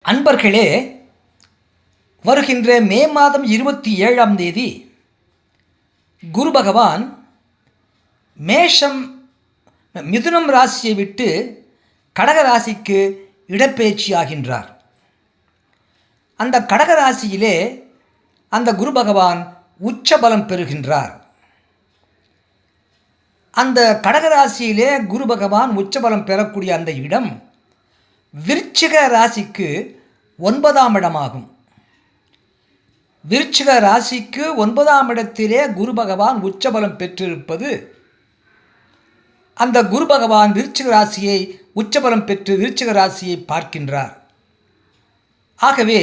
அன்பர்களே, வருகின்ற மே மாதம் 27ஆம் தேதி குரு பகவான் மிதுனம் ராசியை விட்டு கடக ராசிக்கு இடப்பெயர்ச்சி ஆகின்றார். அந்த கடக ராசியிலே அந்த குரு பகவான் உச்சபலம் பெறுகின்றார். அந்த கடக ராசியிலே குரு பகவான் உச்சபலம் பெறக்கூடிய அந்த இடம் விருச்சிக ராசிக்கு 9ஆம் இடமாகும். விருச்சிக ராசிக்கு 9ஆம் இடத்திலே குரு பகவான் உச்சபலம் பெற்றிருப்பது, அந்த குரு பகவான் விருச்சிக ராசியை உச்சபலம் பெற்று விருச்சிக ராசியை பார்க்கின்றார். ஆகவே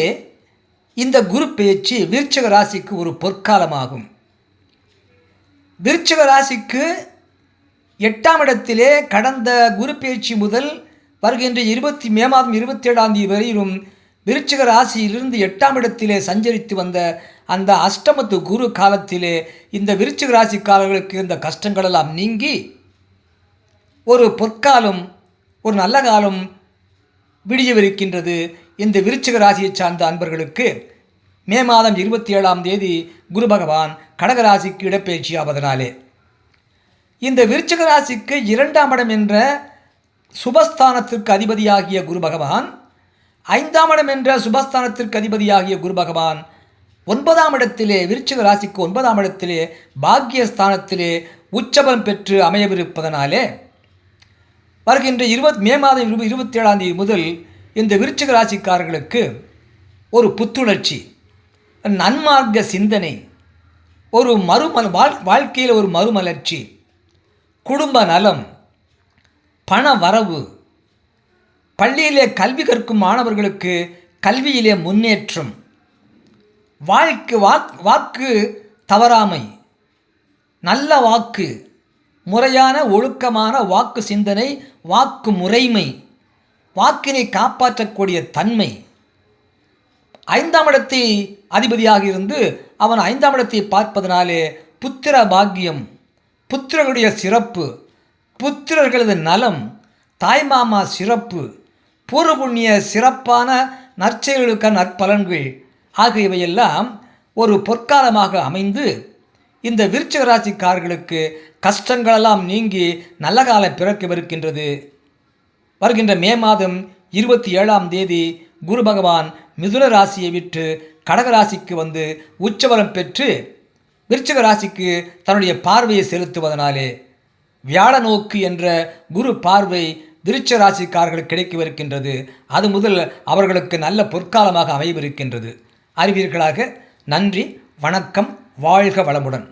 இந்த குரு பெயர்ச்சி விருச்சிக ராசிக்கு ஒரு பொற்காலமாகும். விருச்சிக ராசிக்கு 8ஆம் இடத்திலே கடந்த குரு பெயர்ச்சி முதல் வருகின்ற மே மாதம் 27ஆம் தேதி வரையிலும் விருச்சிக ராசியிலிருந்து 8ஆம் இடத்திலே சஞ்சரித்து வந்த அந்த அஷ்டமத்து குரு காலத்திலே இந்த விருச்சிக ராசிக்காரர்களுக்கு இந்த கஷ்டங்களெல்லாம் நீங்கி ஒரு பொற்காலம், ஒரு நல்ல காலம் விடியவிருக்கின்றது. இந்த விருச்சிக ராசியை சார்ந்த அன்பர்களுக்கு மே மாதம் 27ஆம் தேதி குரு பகவான் கடகராசிக்கு இடப்பெயர்ச்சி ஆவதனாலே இந்த விருச்சிக ராசிக்கு 2ஆம் இடம் என்ற சுபஸ்தானத்திற்கு அதிபதியாகிய குரு பகவான், 5ஆம் இடம் என்ற சுபஸ்தானத்திற்கு அதிபதியாகிய குரு பகவான் 9ஆம் இடத்திலே விருச்சிக ராசிக்கு 9ஆம் இடத்திலே பாக்கியஸ்தானத்திலே உச்சபலம் பெற்று அமையவிருப்பதனாலே வருகின்ற மே மாதம் 27ஆம் தேதி முதல் இந்த விருச்சிக ராசிக்காரர்களுக்கு ஒரு புத்துணர்ச்சி, நன்மார்க்க சிந்தனை, ஒரு வாழ்க்கையில் ஒரு மறுமலர்ச்சி, குடும்ப நலம், பண வரவு, பள்ளியிலே கல்வி கற்கும் மாணவர்களுக்கு கல்வியிலே முன்னேற்றம், வாக்கு தவறாமை, நல்ல வாக்கு, முறையான ஒழுக்கமான வாக்கு சிந்தனை, வாக்கு முறைமை, வாக்கினை காப்பாற்றக்கூடிய தன்மை, 5ஆம் இடத்தை அதிபதியாக இருந்து அவன் 5ஆம் இடத்தை பார்ப்பதனாலே புத்திர பாக்கியம், புத்திரர்களுடைய சிறப்பு, புத்திரர்களது நலம், தாய்மாமா சிறப்பு, பூர்வ புண்ணிய சிறப்பான நற்செயல்களுக்கான நற்பலன்கள் ஆகியவையெல்லாம் ஒரு பொற்காலமாக அமைந்து இந்த விருச்சிக ராசிக்காரர்களுக்கு கஷ்டங்களெல்லாம் நீங்கி நல்ல காலம் பிறக்கவிருக்கின்றது. வருகின்ற மே மாதம் 27ஆம் தேதி குரு பகவான் மிதுன ராசியை விட்டு கடகராசிக்கு வந்து உச்சபலம் பெற்று விருச்சிக ராசிக்கு தன்னுடைய பார்வையை செலுத்துவதனாலே வியாழ நோக்கு என்ற குரு பார்வை விருச்சிக ராசிக்காரர்களுக்கு கிடைக்கவிருக்கின்றது. அது முதல் அவர்களுக்கு நல்ல பொற்காலமாக அமையவிருக்கின்றது. அறிவீர்களாக. நன்றி, வணக்கம், வாழ்க வளமுடன்.